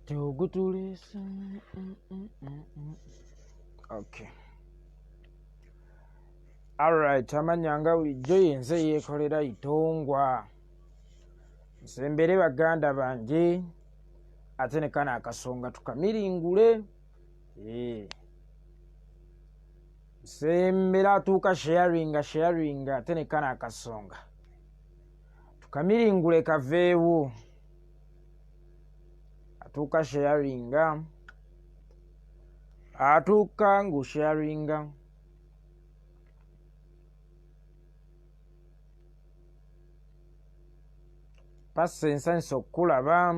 Togutulisa. Okay. Alright, amanyanga bulijjo yenze yeekolera itongwa. Nsembere baganda bange ate ne kana akasonga tukamiringule. Nsembera atuuka sharing ate ne kana akasonga tukamiringule kaveewo. Atuuka sharinga atuuka ngu sharinga passa ensanisa okukulaba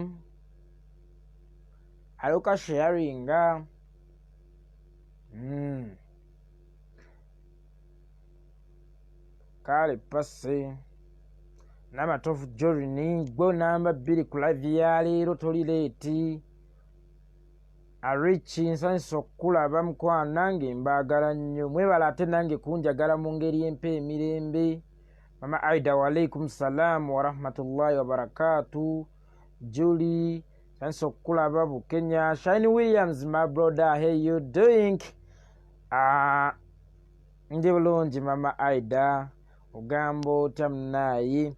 atuuka sharinga kale passe n'amatofu Jorini gwe namba 2 ku live ya leero tolireeti Arichi nsanisa okukulaba mukwano nange mbaagala nnyo mwebala ate nange kunjagala mu ngeri empa emirembe. Mama Aida wa alaikum salam wa rahmatullahi wa barakatuh. Julie nsanisa okukulaba Bukenya. Shine Williams my brother, how you doing? Ndi bulungi Mama Aida ogamba otya munaye.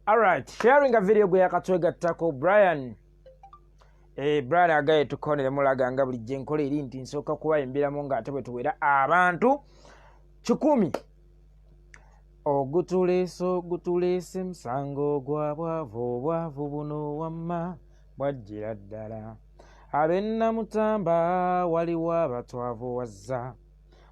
Alright, sharing a video gwe yakatwegattako Brian. Brian agaye tukonere mulaga nga buli jenkola eri nti nsooka kubayemberamu ng'ate bwe tuwera abantu 100. Ogutulese musango gwa bwavu buno wamma bwajjira ddala. Ab'ennamutamba waliwo abatwavu wazza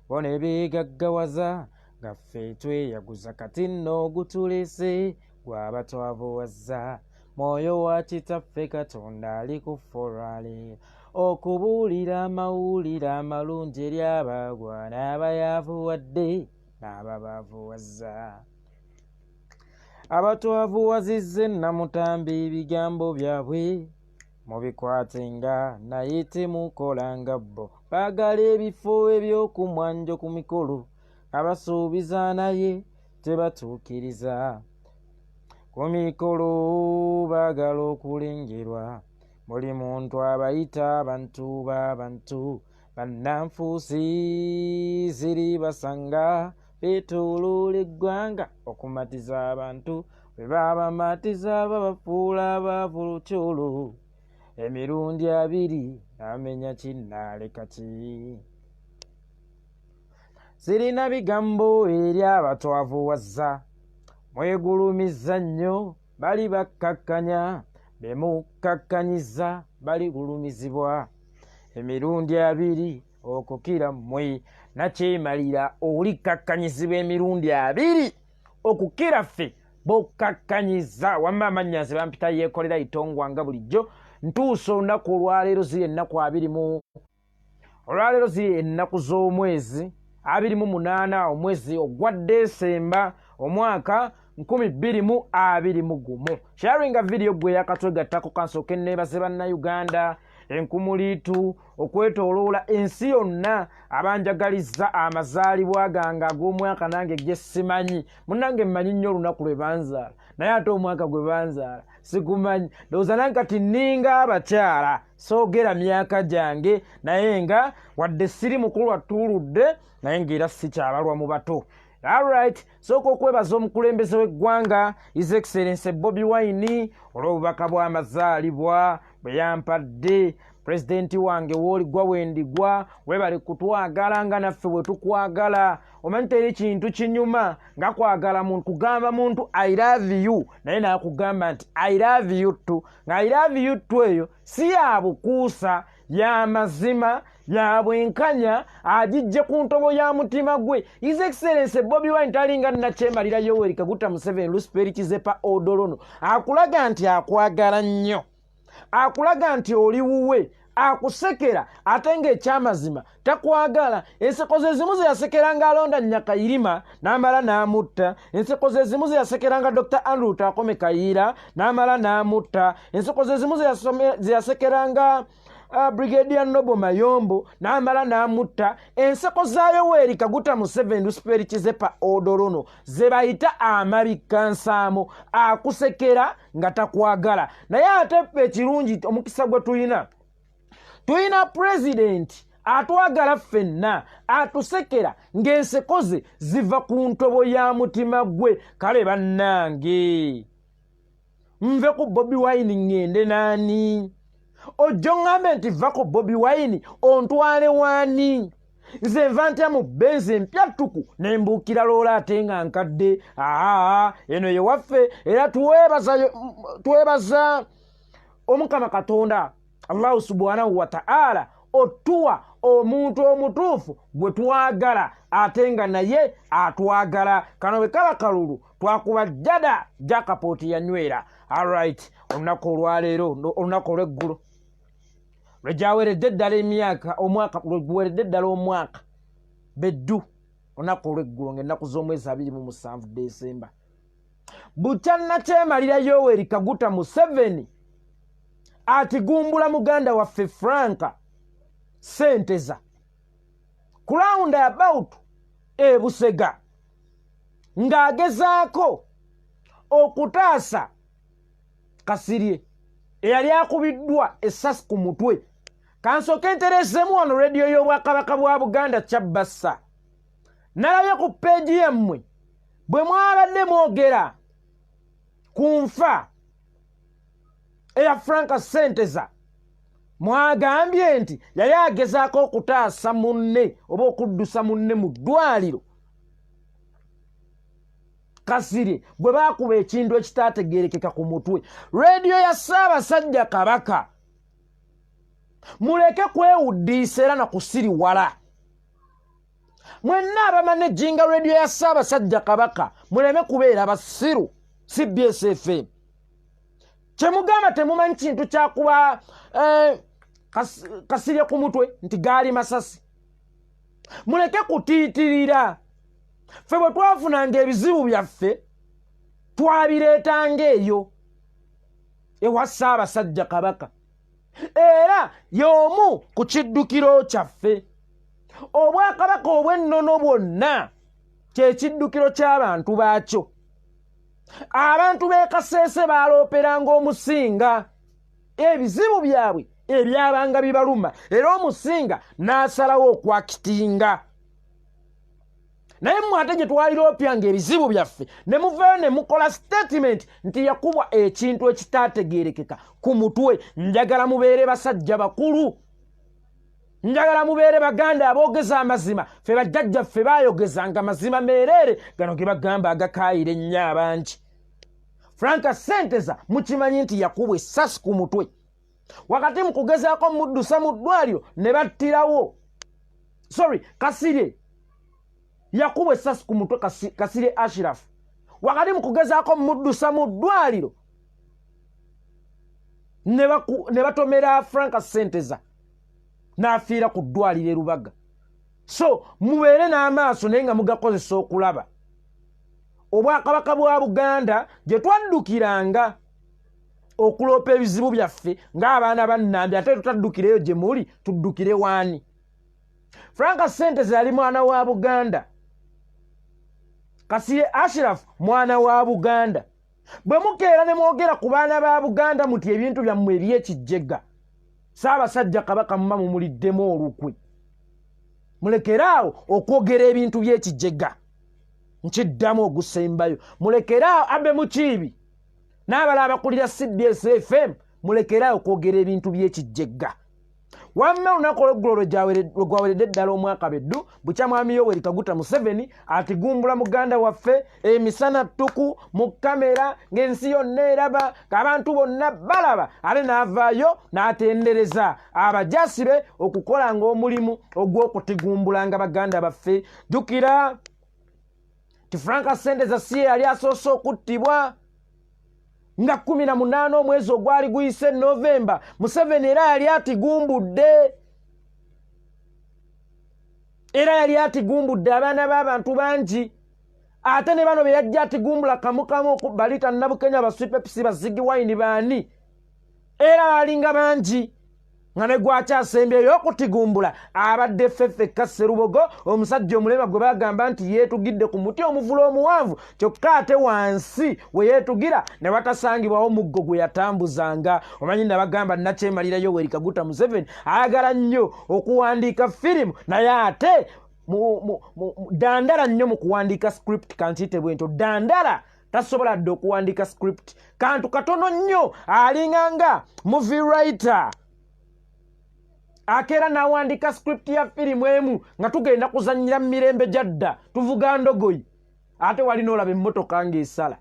bo ne beegaggawaza nga ffe tweyaguza kati nno ogutulese gwabatwavu wazza. Mwoyo wa kitaffe Katonda ali ku forali okubuulira amawulire amalungi eri abagwa n'abayaavu wadde n'ababaavu wazza. Abatwavu wazizze Namutambi ebigambo byabwe mubikwatenga naye temukolanga bo. Baagala ebifo ebyokumwanjo ku mikolo abasuubiza naye tebatuukiriza. Ku mikolo baagala okulengerwa buli muntu abayita abantu b'abantu. Bannanfuusi ziri basanga beetooloola eggwanga okumatiza abantu. Bwe babamatiza babafuula abaavu lukyolo. Emirundi 2 amenya kinnaaleka ki. Sirina bigambo eri abatwavu wazza. Mwegulumiza nnyo bali bakkakkanya be mukkakkanyiza bali gulumizibwa. Emirundi 2 okukira mmwe nakyemalira oli kkakkanyizibwa emirundi 2 okukira ffe bokkakkanyiza. Wamma amannya bampita yeekolera itongwa nga bulijjo. Ntuusa olunaku olwaleero ziri ennaku 20 olwaleero ziri ennaku z'omwezi 28 omwezi ogwa Desemba omwaka 2021. Sharing a video gwe yakatwegattako kansooke neebaze bannayuganda enkumuliitu okwetooloola ensi yonna abanjagalizza amazaalibwa gange ag'omwaka nange gye simanyi. Munnange mmanyi nnyo olunaku lwe banzaala naye ate omwaka gwe banzaala sigumanyi. Ndowooza nange kati nninga abakyala soogera myaka gyange naye nga wadde siri mukulu atuuludde naye ng'era sikyabalwa mu bato. Alright, sooka okwebaza omukulembeze w'eggwanga His Excellency Bobi Wine olw'obubaka bw'amazaalibwa bwe yampadde. Pulezidenti wange w'oligwa wendigwa webale kutwagala nga naffe bwe tukwagala. Omanyi teri kintu kinyuma nga kwagala muntu kugamba muntu I love you naye nakugamba nti I love you too. Nga I love you too eyo si ya bukuusa ya mazima ya bwenkanya agijje ku ntobo ya mutima gwe. His Excellency Bobi Wine talinga nakyemalira Yoweri Kaguta Museveni Lusperi Kizepa Odolono akulaga nti akwagala nnyo, akulaga nti oli wuwe, akusekera ate ng'ekyamazima takwagala. Enseko ze zimu ze yasekeranga alonda Nyakayirima n'amala n'amutta. Enseko ze zimu ze yasekeranga Dr. Andrew Takome Kayiira n'amala n'amutta. Enseko ze zimu ze yasekeranga Brigadier Nobo Mayombo n'amala n'amutta. Enseko za Yoweri Kaguta Museveni Lusperi Kizepa Odolono ze bayita amabikkansaamu, akusekera nga takwagala. Naye ate ekirungi omukisa gwe tulina Tuyina president atwagala ffenna atusekera ng'enseko ze ziva ku ntobo ya mutima gwe. Kale bannange nve ku Bobi Wine ngende naani? Ojjo ŋŋambe nti va ku Bobi Wine ontwale waani? Nze nva ntya mu benzi empya ttuku ne mbuukira loola ate nga nkadde. Eno ye waffe era twebaza Omukama Katonda Allahu subhanahu wa ta'ala otuwa omuntu omutuufu gwe twagala ate nga naye atwagala. Kano bwe kaba kalulu twakuba jada jakapooti yanywera. Alright, olunaku olwaleero olunaku olw'eggulo lwejaweredde eddala emyaka omwaka lweguweredde eddala omwaka beddu olunaku olw'eggulo ng'ennaku z'omwezi 27 Desemba. Bukyannakyemalira Yoweri Kaguta Museveni atigumbula muganda waffe Frank Senteza ku roundabout e Busega ng'agezaako okutaasa Kasirye eyali akubiddwa essasi ku mutwe. Kansooke ntereezemu wano rediyo y'Obwakabaka bwa Buganda Kyabassa. Nalabye ku peegi yammwe bwe mwabadde mwogera ku nfa eya Frank Senteza, mwagambye nti yali agezaako okutaasa munne oba okuddusa munne mu ddwaliro Kasirye gwe baakuba ekintu ekitaategeerekeka ku mutwe. Rediyo ya Ssaabasajja Kabaka muleke kwewuddiisa era na kusiriwala. Mwenna abamanejinga rediyo ya Ssaabasajja Kabaka muleme kubeera basiru. CBS FM kyemugamba temumanyi kintu kyakuba Kasirye ku mutwe nti gaali masasi. Muleke kutiitirira. Ffe bwe twafunanga ebizibu byaffe twabireetanga eyo ewa Ssaabasajja Kabaka, era y'omu ku kiddukiro kyaffe. Obwakabaka obw'ennono bwonna kye kiddukiro ky'abantu baakyo. Abantu b'e Kaseese baalooperanga Omusinga ebizibu byabwe ebyabanga bibaluma, era Omusinga n'asalawo okwakitinga. Naye mmwe ate gye twaliroopyanga ebizibu byaffe ne muvayo ne mukola statement nti yakubwa ekintu ekitaategeerekeka ku mutwe. Njagala mubeere basajja bakulu, njagala mubeere Baganda aboogeza amazima. Ffe bajjajjaffe baayogezanga mazima meereere, gano ge bagamba agakaayira ennyo abangi. Frank Senteza mukimanyi nti yakubwa essasi ku mutwe. Wakati mu kugezaako muddusa mu ddwaliro ne battirawo Kasirye yakubwa essasi ku mutwe Kasirye Ashraf. Wakati mu kugezaako muddusa mu ddwaliro ne batomera Frank Senteza n'afiira ku ddwaliro e Lubaga. So mubeere n'amaaso naye nga mugakozesa okulaba. Obwakabaka bwa Buganda gye twaddukiranga okuloopa ebizibu byaffe ng'abaana bannambi, ate tutaddukireyo gye muli, tuddukire waani? Frank Senteza yali mwana wa Buganda, Kasirye Ashraf mwana wa Buganda. Bwe mukeera ne mwogera ku baana ba Buganda muti ebintu byammwe eby'ekijjega, Ssaabasajja Kabaka muba mumuliddemu olukwe. Mulekeraawo okwogera ebintu by'ekijjega. Nkiddamu ogusembayo. Mulekeraawo Abe Mukiibi n'abala abakulira CBS FM, mulekeraawo okwogera ebintu by'ekijjega. Wamma olunaku olw'eggulo lwe gwaweredde ddala omwaka beddu, bukya mwami Yoweri Kaguta Museveni atigumbula muganda waffe emisana ttuku mu kamera ng'ensi yonna eraba, ng'abantu bonna balaba, ate n'avaayo n'atendereza abajaasi be okukolanga omulimu ogw'okutigumbulanga baganda baffe. Jjukira ti Frank Senteza si yali asoose okuttibwa nga 18 omwezi ogwali guyise Novemba. Museveni era yali atigumbudde, abaana b'abantu bangi. Ate ne bano be yajja atigumbula kamukamu okubalita Nabukenya, Basweet Pepsi, Bazigi Wine baani, era balinga bangi. nga ne gwakyasembyeyo okutigumbula abadde Ffeffekka Sserubogo omusajja omulema gwe bagamba nti yeetugidde ku muti omuvula omuwanvu kyokka ate wansi we yeetugira ne watasangibwawo muggo gwe yatambuzanga. Omanyi nabagamba Nakyemalira Yoweri Kaguta Museveni ayagala nnyo okuwandiika firimu naye ate dandala nnyo mu kuwandiika script kankiyite bwentyo dandala tasobola dde okuwandiika script kantu katono nnyo alinganga movie writer akeera n'awandiika script ya firimu emu nga tugenda kuzannyira mu mirembe gyadda tuvuga ndogoyi ate wali n'olaba emmotoka ng'esala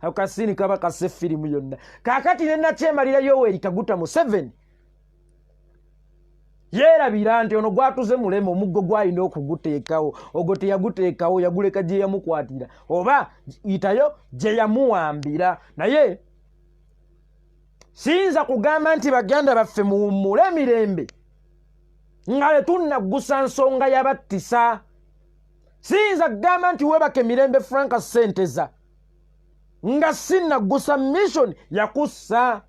akasiini kaba kase firimu yonna. Kaakati ne Nakyemalira Yoweri Kaguta Museveni yeerabira nti ono gwatuze mulema omuggo gwalina okuguteekawo ogwo teyaguteekawo yaguleka gye yamukwatira oba yitayo gye yamuwambira. Naye siyinza kugamba nti baganda baffe muwummule emirembe nga tetunnaggusa nsonga yabattisa. Siyinza kugamba nti webake mirembe Frank Ssenteza nga sinnaggusa mission yakussa.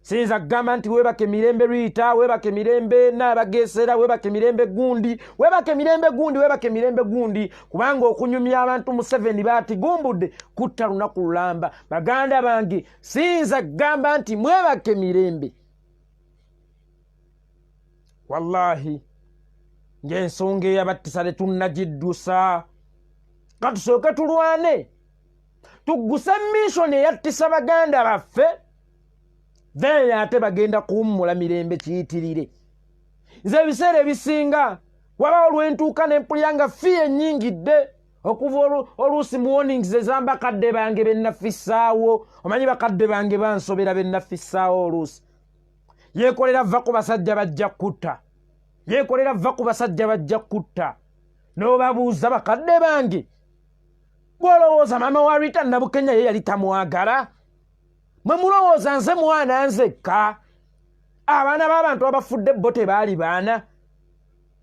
Siyinza kugamba nti webake mirembe Rita, webake mirembe Naabageesera, webake mirembe Gundi, webake mirembe Gundi, webake mirembe Gundi, kubanga okunyumya abantu Museveni baatigumbudde kutta lunaku lulamba. Baganda bange siyinza kugamba nti mwebake mirembe. Wallahi ng'ensonga eyabattisa tetunnagiddusa. Katusooke tulwane tugguse mission eyattisa baganda baffe then ate bagenda kuwummula mirembe kiyitirire. Nze ebiseera ebisinga wabaawo lwentuuka ne mpulira nga fiye ennyingidde okuva oluusi mu warnings ezamba bakadde bange be nnafissaawo. Omanyi bakadde bange bansobera be nnafissaawo oluusi. Yeekolera vva ku basajja bajja kutta. Yeekolera vva ku basajja bajja kutta. N'obabuuza bakadde bange bw'olowooza maama wa Rita Nabukenya ye yali tamwagala? Mwe mulowooza nze mwana nzekka? Abaana b'abantu abafudde bo tebaali baana?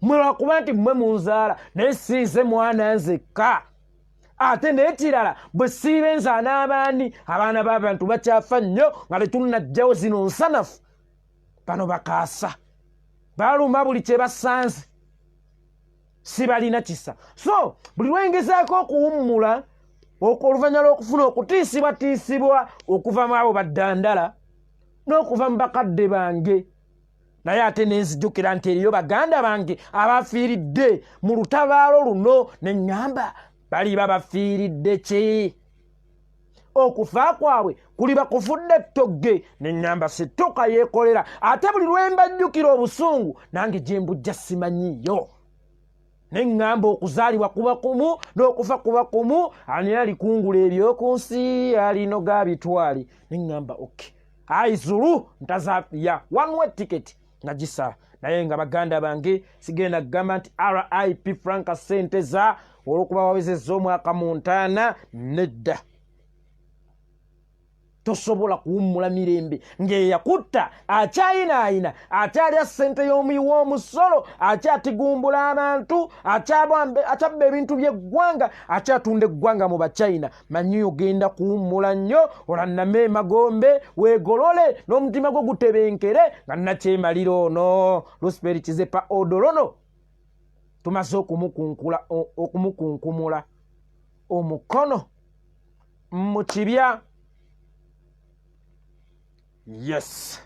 Mwe lwakuba nti mmwe munzaala naye si nze mwana nzekka. Ate n'ekirala bwe siibe nzaana abaani abaana b'abantu bakyafa nnyo nga tetunnajjawo zino nsanafu. Bano bakaasa baluma buli kye basanze si balina kisa. So buli lwengezaako okuwummula oluvannyuma lw'okufuna okutiisibwatiisibwa okuva mu abo baddandala n'okuva mu bakadde bange, naye ate ne nzijjukira nti eriyo baganda bange abafiiridde mu lutabaalo luno ne ŋŋamba baliba bafiiridde ki? Okufa kwabwe kuliba kufudde ttogge. Ne ŋŋamba sittuka yeekolera. Ate buli lwe mbajjukira obusungu nange gye mbujja simanyiyo. Ne ŋŋamba okuzaalibwa kuba kumu n'okufa kuba kumu. Ani alikungula eby'oku nsi alinoga bitwali. Ne ŋŋamba okay, ayi zulu ntazaafiya one way ticket nga gisala. Naye nga baganda bange sigenda kugamba nti RIP Frank Ssenteza olw'okuba wawezezza omwaka mu ntaana. Nedda, tosobola kuwummula mirembe ng'eyakutta akyayinaayina, akyalya ssente y'omuyiwa omusolo, akyatigumbula abantu, akyabba ebintu by'eggwanga, akyatunda eggwanga mu Bachina. Manyi ogenda kuwummula nnyo, olannama emagombe weegolole n'omutima gwo gutebenkere nga Nakyemalira ono Lusperi Kizepa Odolono tumaze okumukunkumula omukono mu kibya. Yes,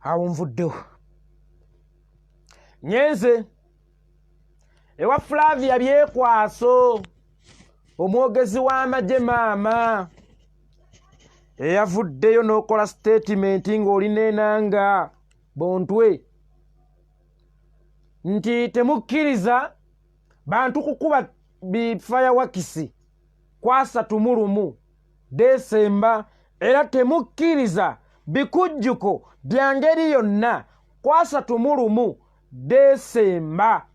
awo nvuddewo. Nyenze ewa Flavia Byekwaso, omwogezi w'amagye maama, eyavuddeyo n'okola statement ng'olina enanga bontwe nti temukkiriza bantu kukuba bifayawakisi kwa 31 Desemba, era temukkiriza bikujjuko bya ngeri yonna kwa 31 Desemba.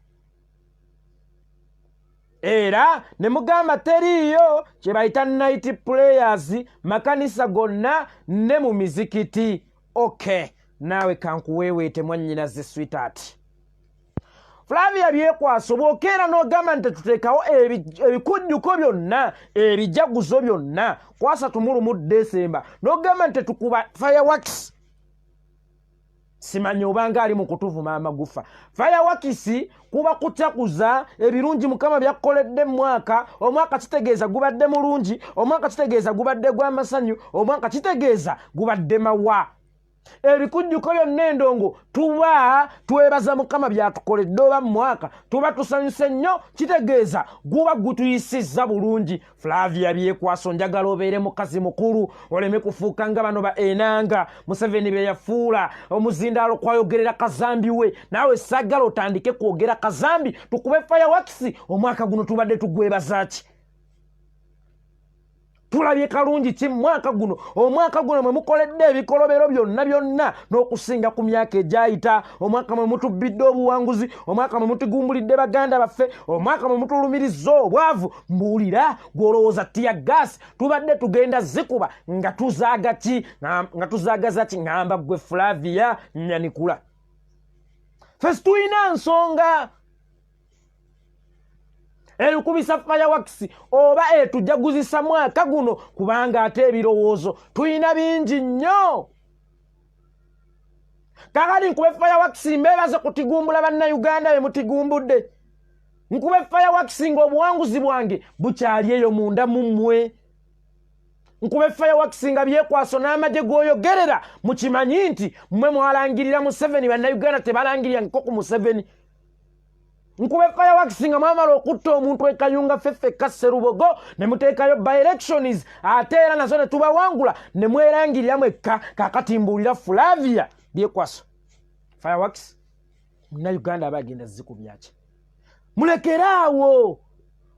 Era ne mugamba teriiyo kye bayita night prayers makanisa gonna ne mu mizikiti. Okay, naawe kankuweeweete mwannyinaze sweetheart. Flavia Byekwaso bw'okeera n'ogamba nti tuteekawo ebikujjuko byonna ebijaguzo byonna kwa 31 Desemba, n'ogamba nti tukuba fireworks simanyi obanga ali mu kutuvuma amagufa. Fireworks kuba kutakuza ebirungi mukama byakoledde mwaka, omwaka kitegeeza gubadde mulungi, omwaka kitegeeza gubadde gw'amasanyu, omwaka kitegeeza gubadde mawa. Ebikujjuko byonna endongo tuba twebaza mukama byatukoledde oba mwaka, tuba tusanyuse nnyo, kitegeeza guba gutuyisizza bulungi. Flavia Byekwaso, njagala obeere mukazi mukulu, oleme kufuuka nga bano ba Enanga Museveni bye yafuula omuzindaalo kwayogerera kazambi we. Naawe saagala otandike kwogera kazambi, tukube fireworks. Omwaka guno tubadde tugwebaza ki? Tulabye kalungi ki mwaka guno? Omwaka guno mwe mukoledde ebikolobero byonna n'okusinga ku myaka egyayita. Omwaka mwe mutubbidde obuwanguzi, omwaka mwe mutugumbulidde baganda baffe, omwaka mwe mutulumirizza obwavu. Mbuulira gw'olowooza tiya gaasi tubadde tugenda zikuba nga tuzaaga ki? Nga tuzaagaza ki? Ngamba ggwe Flavia Nyanikula. Ffe tulina nsonga erukubisa fireworks oba etujaguzisa mwaka guno, kubanga ate ebirowoozo tulina bingi nnyo. Kakati nkube fireworks mbeebaze kutigumbula bannayuganda be mutigumbudde. Nkube fireworks ng'obuwanguzi bwange bukyali eyo munda mu mmwe. Nkube fireworks nga Byekwaso n'amagye g'oyogerera mukimanyi nti mmwe mwalangirira Museveni, bannayuganda tebalangirira nkoko Museveni. Nkube fireworks nga mwamala okutta omuntu ekayunga ffeffe Kasserubogo ne muteekayo by-elections, ate era nazo ne tubawangula ne mwerangirira mwekka. Kaakati mbuulira Flavia Byekwaso, fireworks munnayuganda abagenda zikubyaki? Mulekeraawo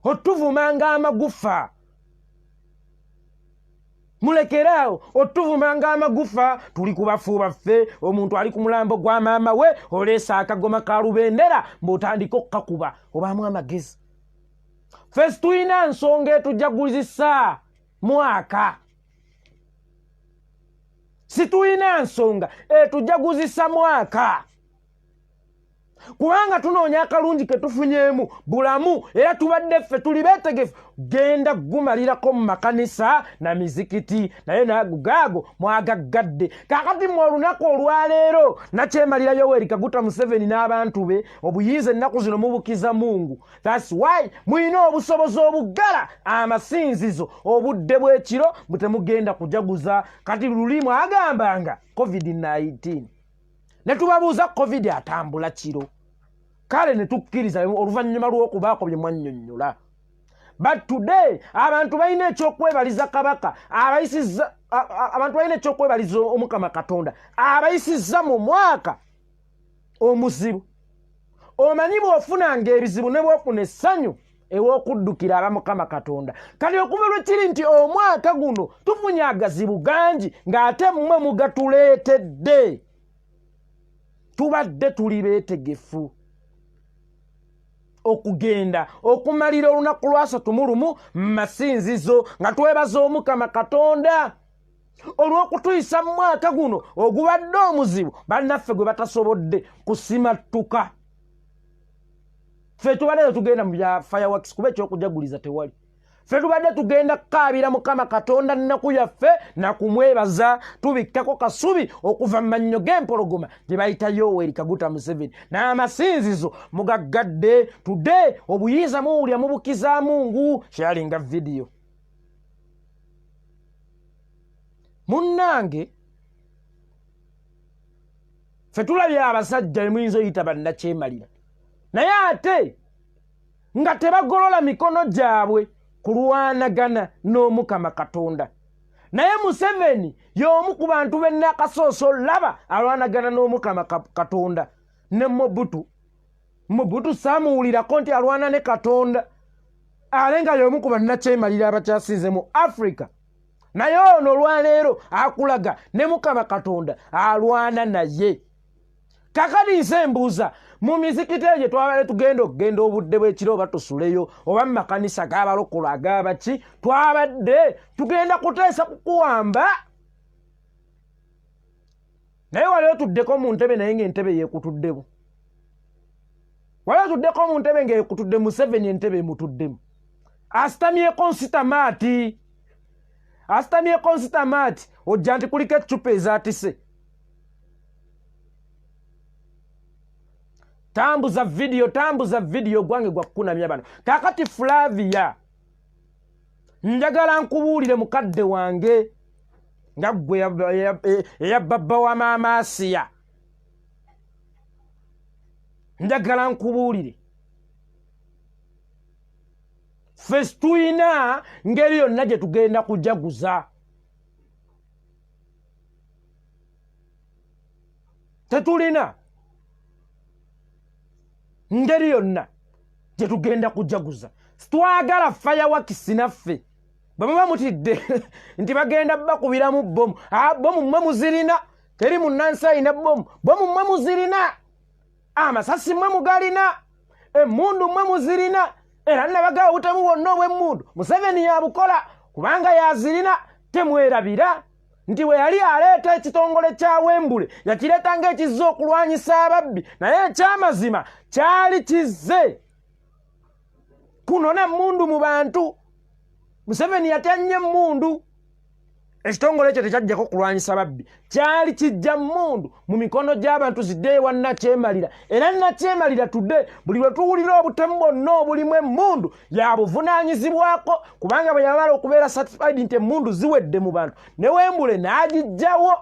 otuvumanga amagufa. Mulekeraawo otuvumanga amagufa. Tuli kubafuuba ffe, omuntu ali ku mulambo gwa maama we oleesa akagoma ka lubendera mb'otandika okkakuba obaamu amagezi. Ffe tulina nsonga etujaguzisa mwaka. Situlina nsonga etujaguzisa mwaka, kubanga tunoonya akalungi ke tufunyeemu bulamu, era tubadde ffe tuli beetegefu. Genda gumalirako mu makanisa na mizikiti, naye nagugaago mwagaggadde. Kaakati mu olunaku olwaleero nakyemalira Yoweri Kaguta Museveni n'abantu be obuyinza ennaku zino mubukiza Mungu. That's why muyina obusobozi obuggala amasinzizo obudde bw'ekiro butemugenda kujaguza. Kati luli mwagambanga COVID-19 ne tubabuuza COVID atambula kiro, kale ne tukkiriza oluvannyuma lw'okubaako bye mwannyonnyola. But today abantu balina ekyokwebaliza Kabaka, abantu balina ekyokwebaliza Omukama Katonda abayisizza mu mwaka omuzibu. Omanyi bw'ofunanga ebizibu ne bw'ofuna essanyu ew'okuddukira abamukama Katonda. Kali okuva lwe kiri nti omwaka guno tufunye agazibu gangi ng'ate mmwe mugatuleetedde. Tubadde tuli beetegefu okugenda okumalira olunaku lwa 3 mu masinzizo nga twebaza Omukama Katonda olw'okutuyisa mu mwaka guno ogubadde omuzibu bannaffe gwe batasobodde kusimattuka. Ffe tubadde tugenda mu bya fireworks kuba ekyokujaguliza tewali. Ffe tubadde tugenda kukaabira Mukama Katonda nnaku yaffe na kumwebaza, tubikkako kasubi okuva mu mannyo g'empologoma gye bayita Yoweri Kaguta Museveni. N'amasinzizo mugaggadde. Today obuyinza muwulya mubukiza Mungu. Sharinga video. Munnange ffe tulabye abasajja muyinza oyita bannakyemalira, naye ate nga tebagolola mikono gyabwe kulwanagana n'Omukama Katonda. Naye Museveni y'omu ku bantu b'ennakasooso laba alwanagana n'Omukama Katonda. Ne Mobutu saamuwulirako nti alwana ne Katonda, ale nga y'omu ku bannakyemalira abakyasinze mu Africa. Naye ono olwaleero akulaga ne Mukama Katonda alwana naye. Kakati nse mbuuza, mu mizikiti egyo twabale tugenda obudde bw'ekiro oba tusuleyo oba mu makanisa g'abalokole ag'abaki, twabadde tugenda kuteesa kukuwamba. Naye wali otuddeko mu ntebe naye ng'entebe yeekutuddemu. Wali otuddeko mu ntebe ng'eekutudde Museveni entebe emutuddemu. Asitamyeko nsitamaati ojja nti kuliko eccupa ezaatise. tambuza video gwange gwa kunamya bano. Kakati Flavia njagala nkubuulire mukadde wange nga gwe ya baba wa mama Asia. Njagala nkubuulire ffe tuyina ngeri yonna gye tugenda kujaguza. Tetulina ngeri yonna gye tugenda kujaguza. Twagala Fireworks naffe bwe mutidde nti bagenda bakubiramu bomu. Bomu mmwe muzirina, teri munnansi alina bomu. Bomu mmwe muzirina, amasasi mmwe mugalina, emmundu mmwe muzirina. Era nabagala obutemu bwonna obw'emmundu Museveni yabukola kubanga yazirina. Temwerabira nti we yali aleeta ekitongole kya Wembule yakireeta ng'ekizze okulwanyisa ababbi, naye ekyamazima kyali kizze kunona emmundu mu bantu. Museveni yatya nnyo emmundu. Ekitongole ekyo tekyajjako kulwanyisa babbi, kyali kijja mmundu mu mikono gy'abantu zidde ewa Nakyemalira. Era Nakyemalira tudde buli lwe tuwulira obutemu bwonna obulimu emmundu yabuvunaanyizibwako, kubanga bwe yamala okubeera certified nti emmundu ziwedde mu bantu ne Wembule n'agijjawo.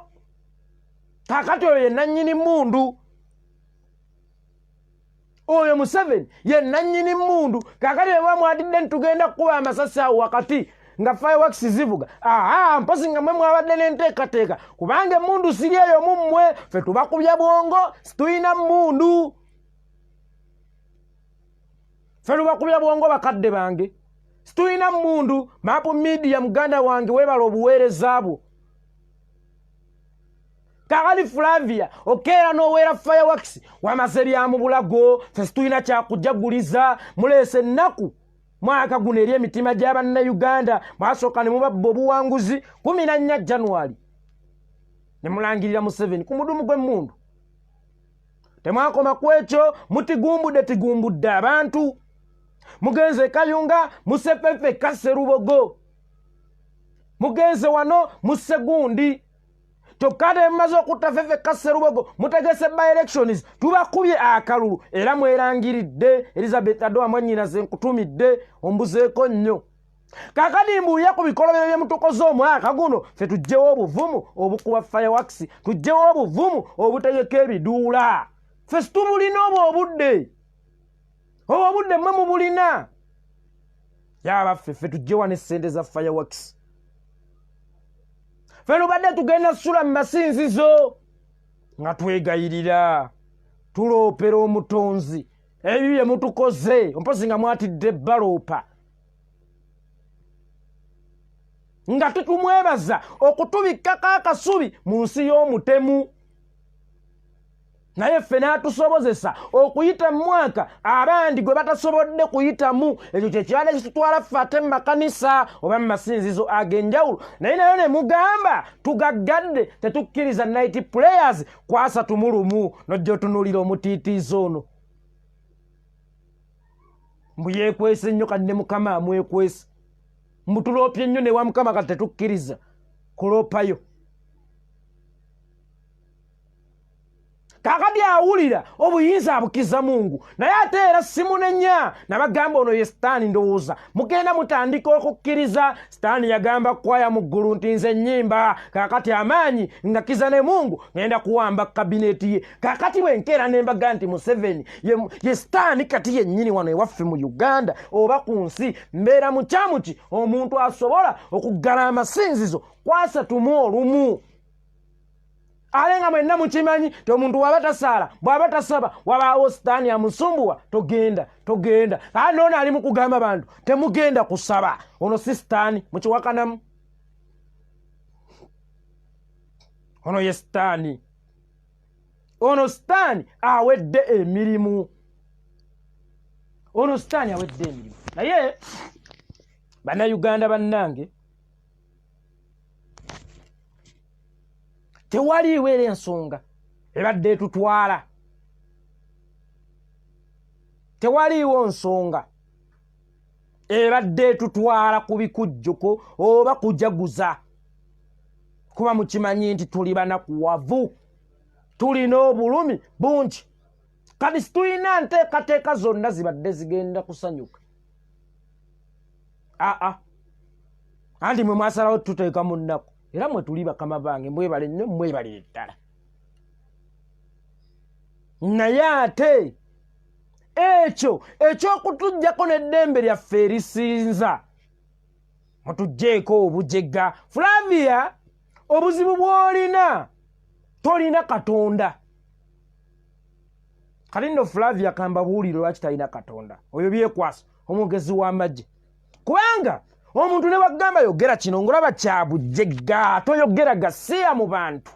Kakati oyo ye nannyini mmundu. Oyo Museveni ye nannyini mmundu. Kakati bwe bamwatidde ntugenda kukuba amasasi awo wakati nga Fireworks zivuga, mpozi nga mwe mwabadde n'enteekateeka, kubanga emmundu siri eyo mu mmwe. Ffe tubakubya bwongo, situyina mmundu. Ffe tubakubya bwongo bakadde bange, situyina mmundu. Mapu Media muganda wange webala obuweereza bwo. Kakati Flavia okeera n'oweera Fireworks wamaze bya mu bulago. Ffe situyina kyakujaguliza. Muleese ennaku mwaka guno eri emitima gy'Abannayuganda. Mwasooka ne mubabba obuwanguzi 14 January ne mulangirira Museveni ku mudumu gw'emmundu. Temwakoma ku ekyo, mutigumbudde abantu. Mugenze e Kayunga musse Fefe Kasserubogo, mugenze wano musse Gundi. Tokkate mmaze okutta Fefe Kasserubogo mutegese by elections tubakubye akalulu. Era mwerangiridde Elizabeth Adowa Mwanyinaze nkutumidde ombuzeeko nnyo. Kakati mbuuya ku bikolobero bye mutukoze omwaka guno, ffe tujjewo obuvumu obukuba Fireworks, tujjewo obuvumu obutegeka ebiduula. Ffe situbulina obudde mmwe mubulina. Yabaffe ffe tujjewa ne ssente za Fireworks. Feno badde tugenda sula mu masinzizo nga twegayirira tuloopera omutonzi ebyo bye mutukoze, mpozi nga mwatidde baloopa nga tutumwebaza okutubikkako akasubi mu nsi y'omutemu. Naye ffe n'atusobozesa okuyita mu mwaka abandi gwe batasobodde kuyitamu. Ekyo kye kyali kitutwala ffe ate mu makanisa oba mu masinzizo ag'enjawulo. Naye ne mugamba tugaggadde, tetukkiriza night prayers kwasa tumulumu. Nojja otunuulira omutiitiizi ono mbu yeekwese nnyo kadde Mukama amwekwese. Mbu tuloopye nnyo ne wa Mukama kati tetukkiriza kuloopayo. Kakati awulira obuyinza abukiza Mungu, naye ate era simunenya. Nabagamba ono ye Sitaani ndowooza mugenda mutandika okukkiriza. Sitaani yagamba kwaya mu ggulu nti nze nnyimba, kakati amaanyi ngakiza ne Mungu ngenda kuwamba kabineeti ye. Kakati bwenkeera ne mbaga nti Museveni ye Sitaani kati yennyini wano ewaffe mu Uganda oba ku nsi. Mbeera mu kyamuki omuntu asobola okuggala amasinzizo kwasa tumu olumu. Ale nga mwenna mukimanyi ti omuntu waba tasaala bw'aba tasaba wabaawo Sitaani amusumbuwa, togenda. Nono ali mu kugamba abantu temugenda kusaba. Ono si Sitaani, mukiwakanamu. Ono ye Sitaani. Ono Sitaani awedde emirimu. Naye Bannayuganda bannange, tewaliiwo era ensonga ebadde etutwala. Tewaliiwo nsonga ebadde etutwala ku bikujjuko oba kujaguza, kuba mukimanyi nti tuli banakuwavu, tulina obulumi bungi. kati situyina nteekateeka zonna zibadde zigenda kusanyuka. Anti mwe mwasalawo tuteeka mu nnaku era mwe tuli bakama bange mwebale nnyo mwebalire ddala. Naye ate ekyo eky'okutuggyako n'eddembe lyaffe erisinza mutugjeeko obujega. Flavia, obuzibu bw'olina tolina Katonda. Kati nno Flavia kamba buwulire lwaki talina Katonda. Oyo byekwasa omwogezi w'amagye. Kubanga omuntu ne bagamba yogera kino ngolaba kya bujega, toyogera gasiya mu bantu.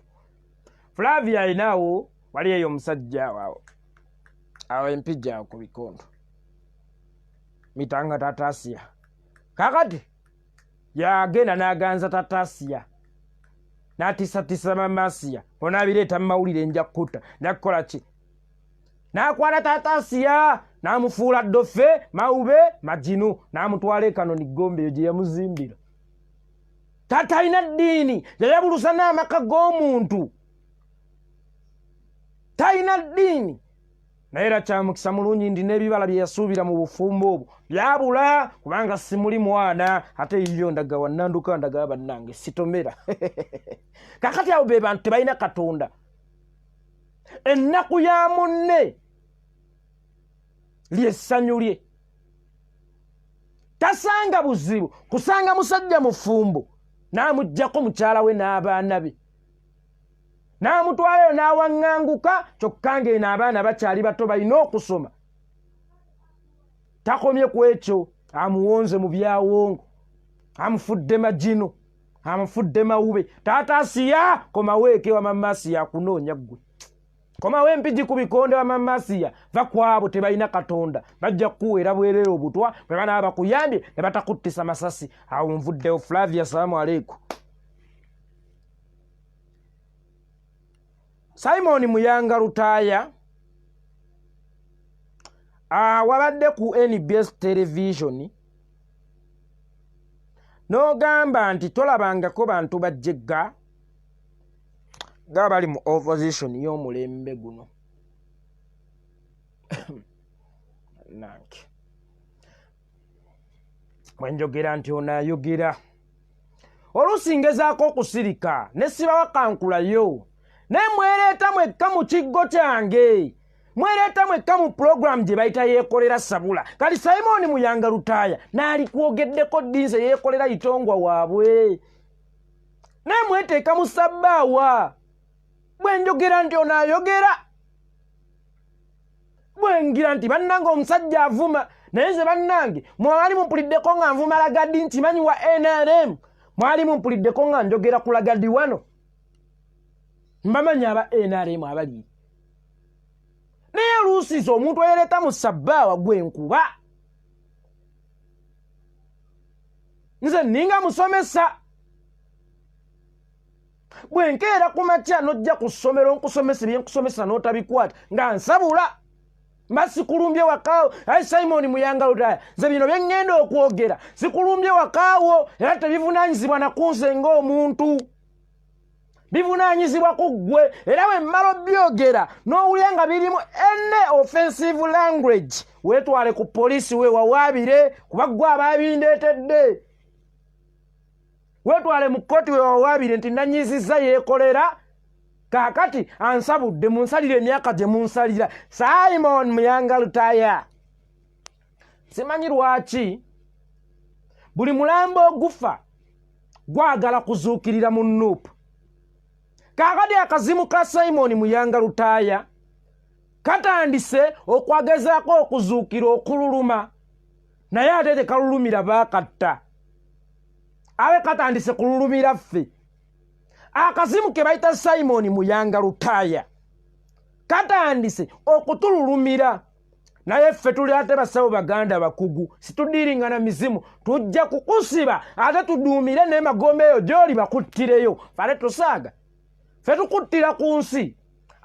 Flavia ayinaawo wali eyo omusajja awo empijja ku bikondo mitanga Tatasiya. Kakati yagenda n'aganza Tatasiya n'atiisatiisa Mamasiya onaabireeta mu mawulire nja kutta nakukola ki? N'akwata Tatasiya n'amufuula Ddofe, Mawube, Maginu n'amutwala ekanoni Gombe eyo gye yamuzimbira. Taata alina ddiini, yayabulusa n'amaka g'omuntu. Talina ddiini. Naye era kyamukisa mulungi ndi n'ebibala bye yasuubira mu bufumbo obwo byabula kubanga simuli mwana ate yiyo ndaga wannanduka ndaga bannange sitomera. Kakati abo be bantu tebalina Katonda. Ennaku ya munne lyessanyu lye. Tasanga buzibu kusanga musajja mufumbo n'amuggyako mukyala we n'abaana be. N'amutwalayo n'awaŋŋanguka kyokka ng'eno abaana bakyali bato balina okusoma. Takomye ku ekyo, amuwonze mu byawongo, amufudde Magino, amufudde Mawube. Tatasiya komawo eke wa Mamasiya akunoonya ggwe. Komawo empigi ku bikonde wa Mamasiya va kwabo tebalina Katonda. Bajja kukuweera bwerere obutwa bwe banaaba bakuyambye ne batakuttisa masasi. Awo nvuddewo. Flavia, salaamu aleikum. Simon Muyanga Lutaaya wabadde ku NBS television n'ogamba nti tolabangako bantu bajjegga nga bali mu opposition y'omulembe guno. Nange bwenjogera nti onaayogera oluusi ngezaako okusirika ne sibawakankulayo. Naye mwereeta mwekka mu kiggo kyange, mwereeta mwekka mu program gye bayita yeekolera sabula. Kali Simon Muyanga Lutaaya n'alikwogeddeko ddinze yeekolera itongwa waabwe. Naye mweteeka mu sabbaawa. Bwenjogera nti onaayogera. Bwengira nti bannange omusajja avuma. Naye ze bannange mwali mumpuliddeko nga nvuma Lagadi nti manyi wa NRM. Mwali mumpuliddeko nga njogera ku Lagadi wano. Mbamanya aba NRM abali. Naye oluusi omuntu eyaleeta mu sabbaawa gwenkuba. Nze ninga musomesa. Bwenkeera ku makya n'ojja ku ssomero nkusomesa bye nkusomesa n'otabikwata nga nsabula. Mba sikulumbye wakaawo. Ayi Simon Muyanga Lutaaya, nze bino bye ŋŋenda okwogera sikulumbye wakaawo era tebivunaanyizibwa na kunze ng'omuntu. Bivunaanyizibwa ku ggwe era bwe mmala obyogera n'owulira nga birimu enne offensive language weetwale ku poliisi weewawaabire kuba ggwe abaabindeetedde. Weetwale mu kkooti weewawaabire nti nanyizizza yeekolera. Kaakati ansabudde munsalire emyaka gye munsalira. Simon Muyanga Lutaaya, simanyi lwaki buli mulambo ogufa gwagala kuzuukirira mu Nuupu. Kaakati akazimu ka Simon Muyanga Lutaaya katandise okwagezaako okuzuukira okululuma, naye ate tekalulumira baakatta. Abe katandise kululumira ffe. Akazimu ke bayita Simon Muyanga Lutaaya katandise okutululumira, naye ffe tuli ate basawo baganda bakugu situdiringa na mizimu. Tujja kukusiba ate tuduumire n'emagombe eyo gy'oli bakuttireyo. Fale tusaaga ffe tukuttira ku nsi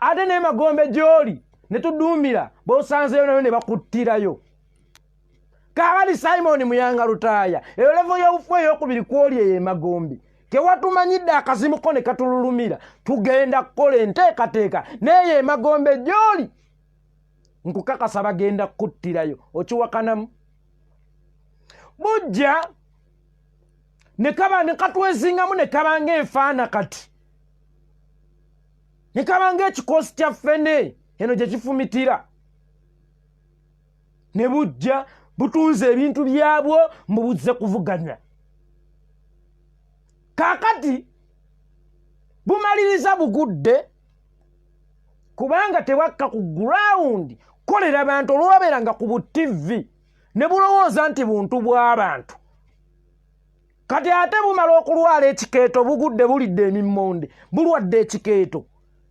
ate n'emagombe gy'oli ne tuduumira b'osanzeyo nayo ne bakuttirayo. Kaakati Simon Muyanga Lutaaya eyo levo y'obufu ey'okubiri kw'oli eyo emagombe ke watumanyidde akazimuko ne katululumira. Tugenda kukola enteekateeka n'eyo emagombe gy'oli nkukakasa bagenda kuttirayo okiwakanamu bujja ne katwezingamu ne kabanga enfaana kati ne kabanga ekikosi kya ffene eno gye kifumitira ne bujja butunze ebintu byabwo mubuzze kuvuganya kaakati bumaliriza bugudde kubanga tebakka ku gurawundi kolera bantu olwabeeranga ku butivi ne bulowooza nti buntu bw'abantu kati ate bumala okulwala ekikeeto bugudde bulidde emimmonde bulwadde ekikeeto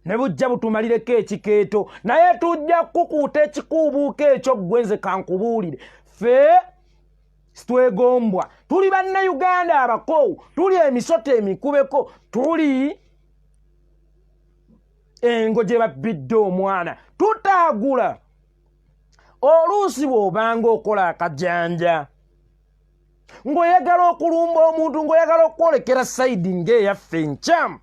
ne bujja butumalireko ekikeeto naye tujja kukuuta ekikuubuuko ekyo gwenze kankubuulire ffe situegombwa tuli bannayuganda abakoowu tuli emisoto emikubeko tuli engo gye babbidde omwana tutaagula oluusi bw'obanga okola akajanja ng'oyagala okulumba omuntu ng'oyagala okwolekera sayidi ng'eyaffe enkyamu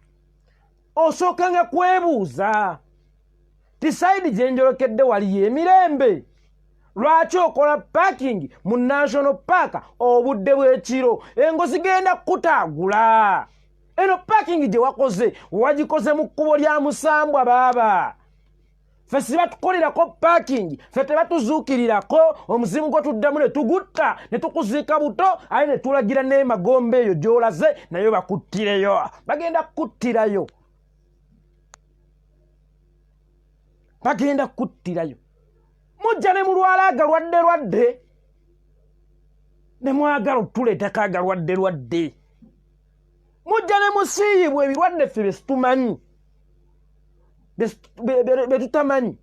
osookanga kwebuuza ti sayidi gye njolokedde wali y'emirembe lwaki okola paakingi mu national park obudde bw'ekiro engo zigenda kutaagula eno paakingi gye wakoze wagikoze mu kkubo lya musambwa baaba ffe si batukolerako paakingi ffe tebatuzuukirirako omuzimu gwe tuddamu ne tugutta ne tukuziika buto aye ne tulagira n'emagombe eyo gy'olaze nayo bakuttireyo bagenda kuttirayo bagenda kuttirayo mujja ne mulwala agalwadde ne mwagala otuleetako agalwadde mujja ne musiiyibwa ebirwadde ffe besitumanyi betutamanyi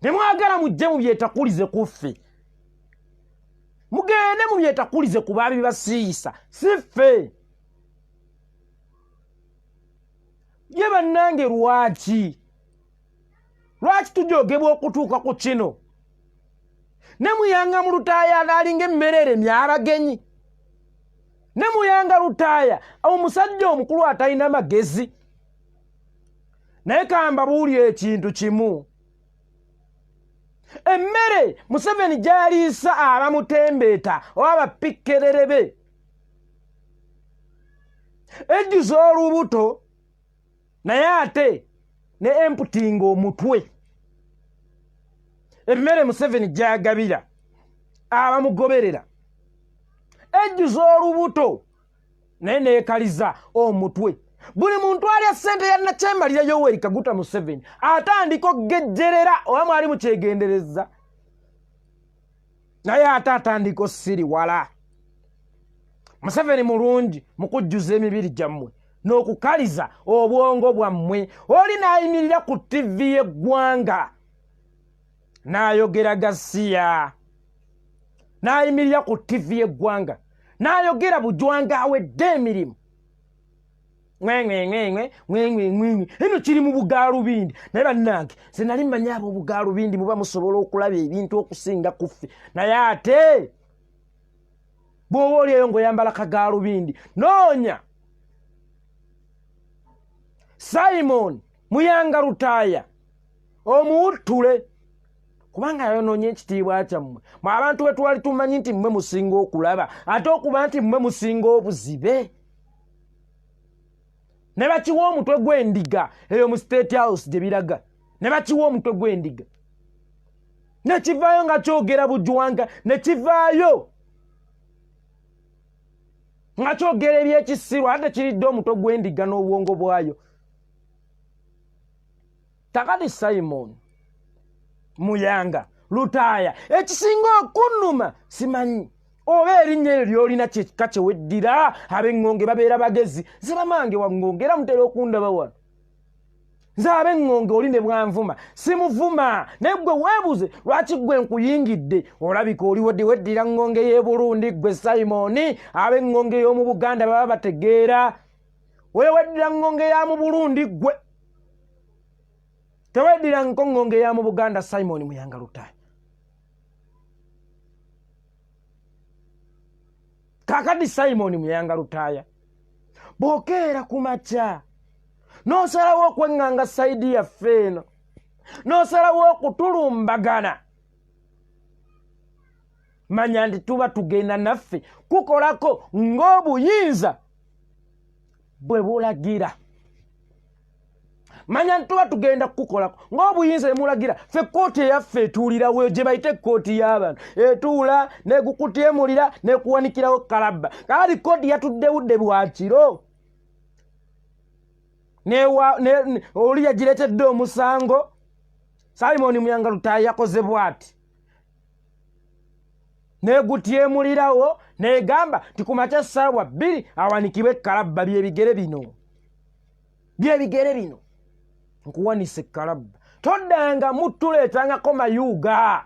ne mwagala mujje mu byetakulize ku ffe mugende mu byetakulize ku baabi basiiyisa si ffe ye bannange lwaki tujogebwa okutuuka ku kino ne muyanga mu lutaaya alinga emmere eremya abagenyi ne muyanga lutaaya omusajja omukulu atalina magezi naye kamba buulira ekintu kimu emmere Museveni gy'aliisa abamutembeeta oba abapikkerere be ejjuza olubuto naye ate ne emputinga omutwe emmere Museveni gy'agabira abamugoberera ejjuza olubuto naye neekaliza omutwe buli muntu alya ssente ya Nakyemalira Yoweri Kaguta Museveni atandika okugejjerera oba mwali mukyegendereza naye ate atandika ossiriwala Museveni mulungi mu kujjuza emibiri gyammwe n'okukaliza obwongo bwammwe oli n'ayimirira ku ttivi y'eggwanga n'ayogera gasiya n'ayimirira ku ttivi y'eggwanga n'ayogera bujwanga awedde emirimu eno kiri mu bugaalubindi naye bannange nze nali mmanyi abo obugaalubindi muba musobola okulaba ebintu okusinga ku ffe naye ate bw'oba olieyo ng'oyambala kagaalubindi noonya Simon Muyanga Lutaaya omuwuttule kubanga yayonoonye ekitiibwa kyammwe mwe abantu be twali tumanyi nti mmwe musinga okulaba ate okuba nti mmwe musinga obuzibe ne bakiwa omutwe gw'endiga eyo mu State House gye biraga ne bakiwa omutwe gw'endiga ne kivaayo nga kyogera bujwanga ne kivaayo nga kyogera ebyekisirwa ate kiridde omutwe gw'endiga n'obwongo bwayo takati Simon Muyanga Lutaaya ekisinga okunnuma simanyi oba erinnya eryo ly'olina kyekika kye weddira ab'eŋŋonge babeera bagezi nze bamange wa ŋŋonge era mutera okundaba wano nze ab'eŋŋonge oli ne bwanvuma simuvuma naye ggwe weebuze lwaki ggwe nkuyingidde olabika oli weddira ŋŋonge y'e Burundi ggwe Simoni ab'eŋŋonge y'omu Buganda baba bategeera weeweddira ŋŋonge ya mu Burundi ggwe teweddira ŋŋonge ya mu Buganda Simon Muyanga Lutaaya kakati Simon Muyanga Lutaaya bw'okeera ku makya n'osalawo okweŋŋanga sayidi yaffe eno n'osalawo okutulumbagana, manya nti tuba tugenda naffe kukolako ng'obuyinza bwe bulagira. Manya nti tuba tugenda kukolako ng'obuyinza bwe mulagira. Ffe kkooti eyaffe etuulirawo gye bayita ekkooti y'abantu, etuula n'ekukutyemulira n'ekuwanikirawo kalabba. Kaali kkooti yatuddewudde bwakiro, oli yagireetedde omusango. Simon Muyanga Lutaaya yakoze bw'ati, n'egutyemulirawo n'egamba nti ku makya ssaawa 2 awanikibwe kalabba. Byebigere bino nkuwanise kalabba. Toddanga mutuleetangako mayuuga.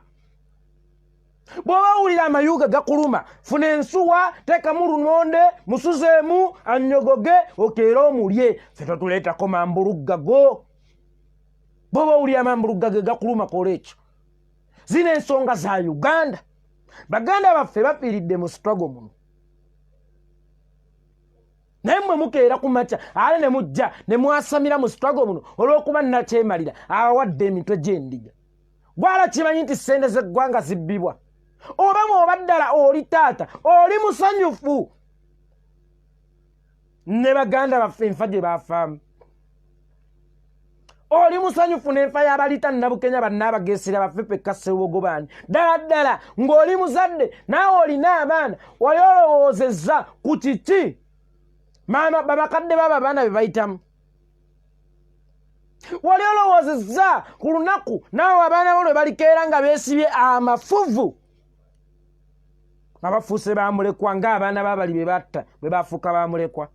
Bw'oba owulira amayuuga gakuluma, funa ensuwa, teekamu lumonde, musuzeemu annyogoge, okeera omulye. Ffe totuleetako mambuluggago. Bw'oba owulira amambulugga ge gakuluma, kola ekyo. Zino ensonga za Uganda. Baganda baffe bafiiridde mu struggle muno. Naye mmwe mukeera ku makya ate ne mujja ne mwasamira mu struggle muno olw'okuba nakyemalira abawadde emitwe gy'endiga. Gwala kimanyi nti ssente z'eggwanga zibbibwa? Oba mw'oba ddala oli taata, oli musanyufu ne baganda baffe enfa gye baafaamu? Oli musanyufu n'enfa y'abaliita Nabukenya bannaabageesera baffe Pekka Sserubogo baani? Ddala ng'oli muzadde naawe olina abaana, wali olowoozezza ku kiki maama babakadde b'abaana be bayitamu? Wali olowoozezza ku lunaku naawe abaana bo lwe balikeera nga beesibye amafuvu nga bafuuse baamulekwa ng'abaana baabali be batta bwe baafuuka baamulekwa?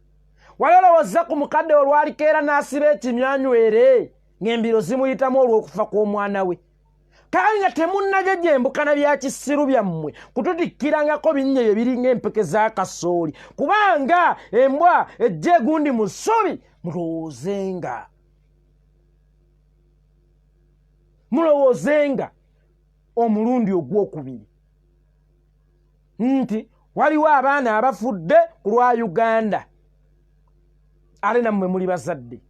Wali olowooza ku mukadde olwalikeera n'asiba ekimyanywere ng'embiro zimuyitamu olw'okufa kw'omwana we? Kale nga temunnajja embukana bya kisiru byammwe kututikkirangako binnye bye biri ng'empeke za kasooli, kubanga embwa ejja egundi mu ssubi. Mulowoozenga omulundi ogwokubiri nti waliwo abaana abafudde ku lwa Uganda, ate nammwe muli bazadde.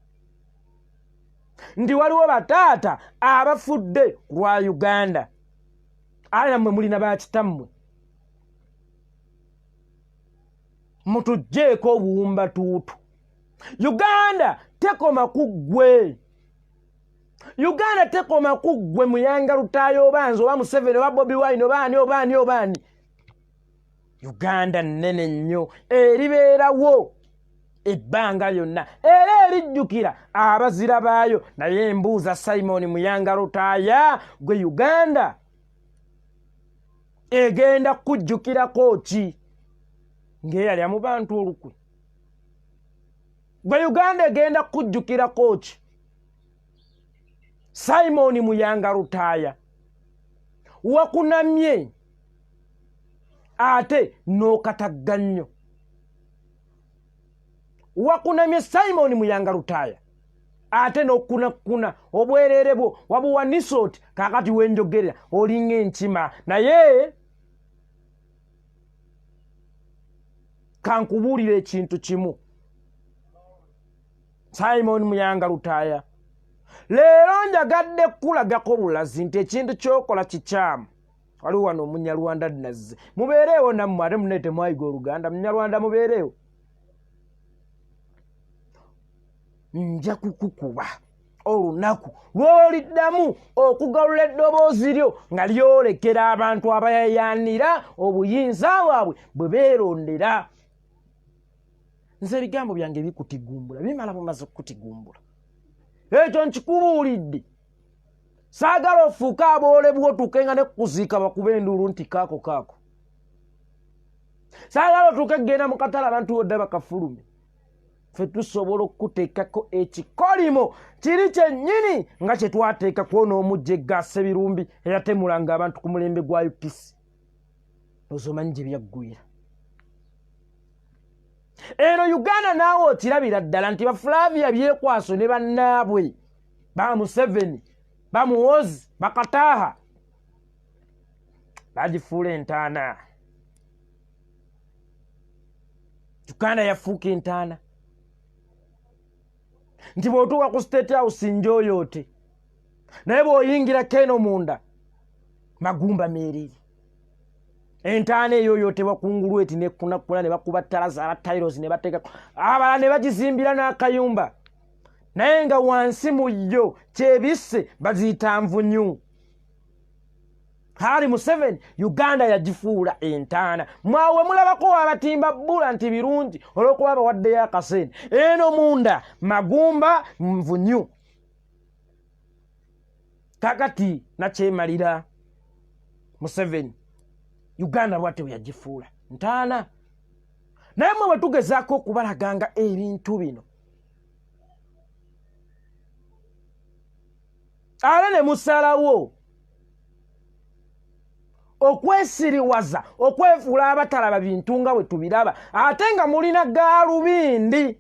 Nti waliwo bataata abafudde ku lwa Uganda, ate nammwe mulina bakitammwe. Mutugjeeko obuwumbatuutu. Uganda tekoma ku ggwe. Uganda tekoma ku ggwe Muyanga Lutaaya oba nze oba Museveni oba Bobi Wine obaani. Uganda nnene nnyo eribeerawo ebbanga lyonna era erijjukira abazira baayo. Naye embuuza Simon Muyanga Lutaaya, gwe Uganda egenda kujjukirako ki ng'eyalya mu bantu olukwe? Gwe Uganda egenda kujjukirako ki? Simon Muyanga Lutaaya wakunamye ate n'okatagga nnyo. Wakunamye Simon Muyanga Lutaaya ate n'okkunakuna obwereere bwo wabuwanisa oti kaakati wenjogerera olinga enkima. Naye kankubuulira ekintu kimu, Simon Muyanga Lutaaya, leero njagadde kulagako bulazi nti ekintu ky'okola kikyamu. Waliwo wano Munyarwanda Nazze, mubeereewo nammwe ate munne temwayiga Oluganda. Munyarwanda mubeereewo. Nja kukukuba olunaku lw'oliddamu okugalula eddoboozi lyo nga lyolekera abantu abayayaanira obuyinza bwabwe bwe beerondera. Nze ebigambo byange bikutigumbula, bimala bumaze okutigumbula. Ekyo nkikubuulidde. Saagala ofuuke aboolebwa otuuke nga ne kuziika bakube enduulu nti kaako. Saagala otuuke genda mu katale abantu odda bakafulume. Ffe tusobola okuteekako ekikolimo kiri kyennyini nga kye twateeka kwona omujja eggaasa ebirumbi eyatemulanga abantu ku mulembe gwa UPC. Ozomanyi gye byaggwira. Eno Uganda naawe okirabira ddala nti ba Flavia Byekwaso ne bannaabwe ba Museveni, ba Muhoozi, ba Kataaha bagifuula entaana. Uganda yafuuka entaana. Nti bw'otuuka ku State House njooyoote naye bw'oyingira keno munda magumba meereri. Entaana eyo yotebwa kungulu eti nekunakuna ne bakuba ttala za tiles ne bateeka abalala ne bagizimbira n'akayumba naye nga wansi mu yo kyebisse baziyita nvunyu. Hari Museveni Uganda yagifuula entaana. Mwawe mulabako abatimba bbula nti birungi olw'okuba bawaddeyo akasente. Eno munda magumba nvunyu. Kakati nakyemalira Museveni Uganda bwate yagifuula ntaana. Naye mwe tugezaako okubalaganga ebintu bino ale ne musalawo okwesiriwaza okwefuula abatalaba bintu nga bwe tubiraba ate nga mulina gaalubindi.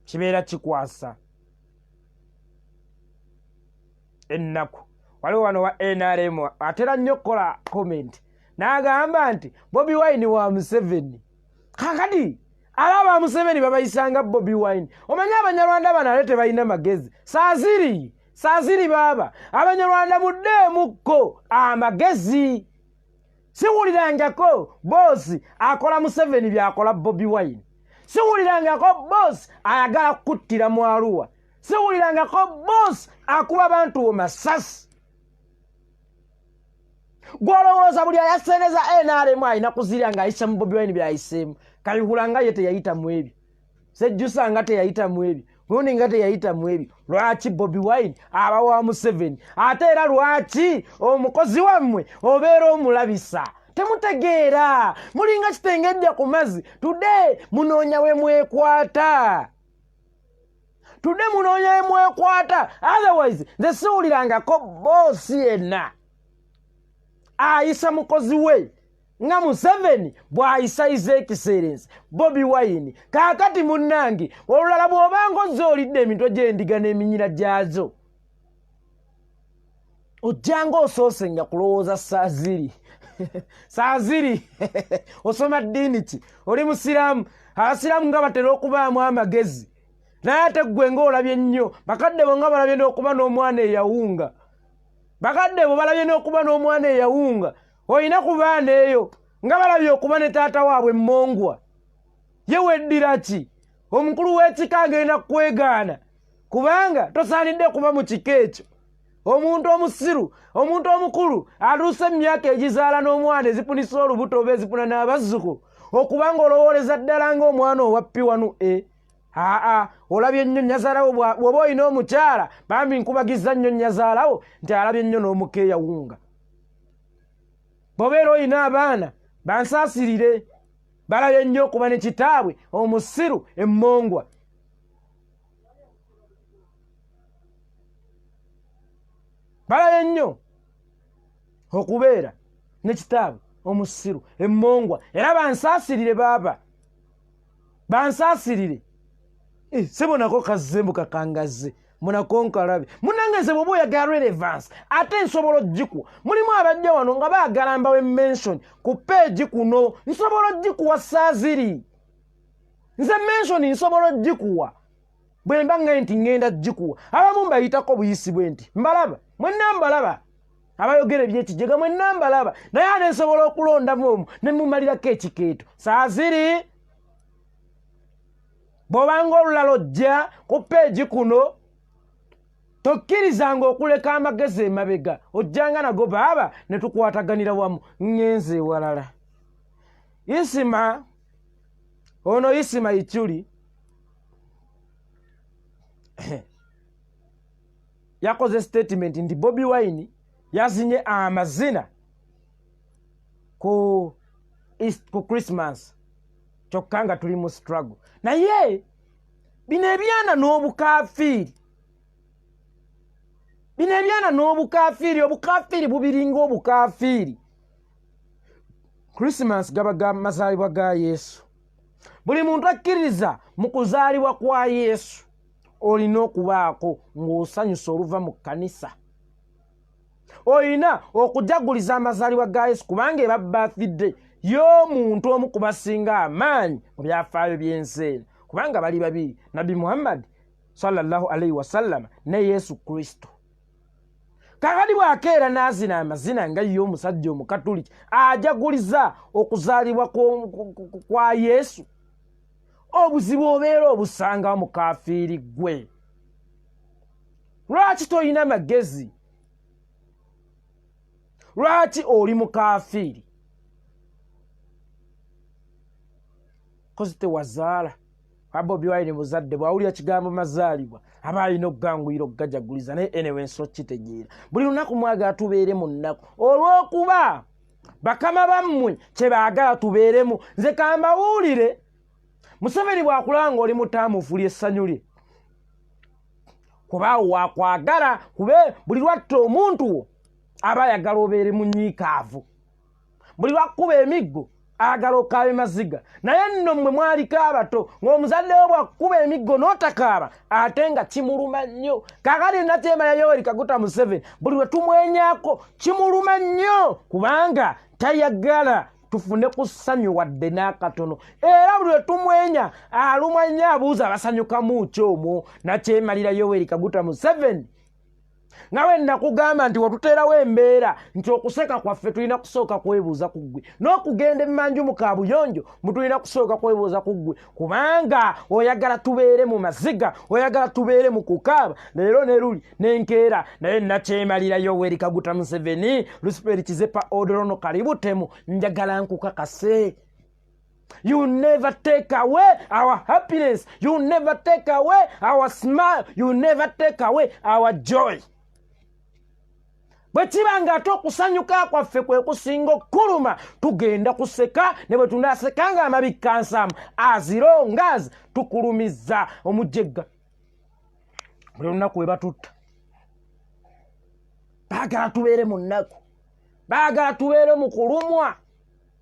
Kibeera kikwasa ennaku. Waliwo wano wa NRM atera nnyo okukola comment n'agamba nti Bobi Wine wa Museveni. Kakati alaba Museveni babayisanga Bobi Wine. Omanyi Abanyarwanda bano ale tebalina magezi. Saaziri baba Abanyarwanda muddeemukko amagezi. Siwulirangako boosi akola Museveni byakola Bobi Wine. Siwulirangako boosi ayagala kuttira mu Arua. Siwulirangako boosi akuba abantu omasasi. Gwolowooza buli ayaseneza NRM alina kuzirya ng'ayisa mu Bobi Wine byayiseemu. Kalihulanga ye teyayita mu ebyo. Sejjusa nga teyayita mu ebyo. Gundi nga teyayita mu ebyo. Lwaki Bobi Wine aba wa Museveni? Ate era lwaki omukozi wammwe obeera omulabisa? Temutegeera. Mulinga kitengedde ku mazzi. Today munoonya we mwekwata. Otherwise nze siwulirangako boosi yenna ayisa mukozi we nga Museveni bw'ayisa His Excellency Bobi Wine. Kaakati munnange olulala bw'obanga ozze olidde emitwe gy'endiga n'eminyira gyazo ojjanga osoose nga kulowooza saaziri osoma ddiini ki? Oli musiraamu. Abasiraamu nga batera okubaamu amagezi naye ate ggwe ng'olabye nnyo. Bakadde bo nga balabye n'okuba n'omwana eyawunga. Olina ku baana eyo nga balabye okuba ne taata waabwe mmongwa. Ye weddira ki? Omukulu w'ekika agenda kwegaana kubanga tosaanidde kuba mu kika ekyo. Omuntu omusiru, omuntu omukulu atuuse emyaka egizaala n'omwana ezipunisa olubuto oba ezipuna n'abazzukulu okubanga olowooleza ddala ng'omwana owappi wanu olabye nnyo nnyazaalawo. Bw'oba olina omukyala bambi nkubagiza nnyo nnyazaalawo nti alabye nnyo n'omukeeya wunga. Bw'obeera olina abaana bansaasirire balabye nnyo okuba ne kitaabwe omusiru emmongwa. Balabye nnyo okubeera ne kitaabwe omusiru emmongwa era bansaasirire baaba. Bansaasirire. Sebonako kazembu kakangazze munako nkalabe. Munange nze bw'oba oyagala relevance ate nsobola ogikuwa. Mulimu abajja wano nga baagala mbawe mention ku page kuno nsobola ogikuwa saaziri. Nze mention nsobola ogikuwa bwe mba nga nti ngenda gikuwa. Abamu mbayitako buyisi bwe nti mbalaba. Mwenna mbalaba. Abayogera ebyekijega mwenna mbalaba. Naye ate nsobola okulondamu omu ne mumalirako ekikeeto. Saaziri bw'obanga olulala ojja ku peegi kuno tokkirizanga okuleka amagezi emabega. Ojjanga nago baaba ne tukwataganira wamu. Ngenze ewalala. Isima ono Isima Ichuli yakoze statement nti Bobi Wine yazinye amazina ku Christmas kyokka nga tuli mu struggle. Naye bino ebyana n'obukafiiri obukafiiri bubiringa obukafiiri. Christmas gaba ga mazaalibwa ga Yesu. Buli muntu akkiririza mu kuzaalibwa kwa Yesu olina okubaako ng'osanyusa oluva mu kkanisa. Olina okujaguliza amazaalibwa ga Yesu kubanga eba birthday y'omuntu omu ku basinga amaanyi mu byafaayo by'ensi eno. kubanga bali babiri, Nabi Muhammad sallallahu alaihi wasallam ne Yesu Kristo. Kakati bwakeera n'azina amazina nga ye omusajja omukatuliki ajaguliza okuzaalibwa kwa Yesu, obuzibu obeera obusanga mu kafiiri gwe. Lwaki toyina magezi? Lwaki oli mu kafiiri? Kozi tewazaala. Bobi Wine muzadde bw'awulira kigambo mazaalibwa aba alina okuganguyira okugajaguliza, naye enewe nso kitegeera. Buli lunaku mwagala tubeere mu nnaku olw'okuba bakama bammwe kye baagala tubeeremu. Nze kambawuulire, Museveni bw'akulanga oli mutaamufu ly'essanyu lye, kuba waakwagala, kube buli lwatta omuntu wo aba ayagala obeere munyiikaavu. Buli lwakuba emiggo agala okaaba maziga. Naye nno mmwe mwaliko abato ng'omuzadde wo bwakuba emiggo n'otakaaba ate nga kimuluma nnyo. Kaakati Nakyema ya Yoweri Kaguta Museveni buli lwe tumwenyaako kimuluma nnyo kubanga tayagala tufune ku ssanyu wadde n'akatono. Era buli lwe tumwenya alumwa nnyo abuuza abasanyukamu ki omwo. Nakyemalira Yoweri Kaguta Museveni nga bwe nakugamba nti watuteerawo embeera nti okuseka kwaffe tulina kusooka kwebuuza ku ggwe, n'okugenda emmanju mu kaabuyonjo mutulina kusooka kwebuuza ku ggwe, kubanga oyagala tubeere mu maziga, oyagala tubeere mu kukaaba. Leero ne luli n'enkeera naye Nakyemalira Yoweri Kaguta Museveni Lucifer Kizepa Odorono Kalibutemu njagala nkukakase. You never take away our happiness. You never take away our smile. You never take away our joy. Bwe kibanga ate okusanyuka kwaffe kwe kusinga okkuluma, tugenda kuseka, ne bwe tunaasekanga amabikka nsaamu azirongazi tukulumiza omujjegga. Buli lunaku we batutta baagala tubeere mu nnaku, baagala tubeere mu kulumwa,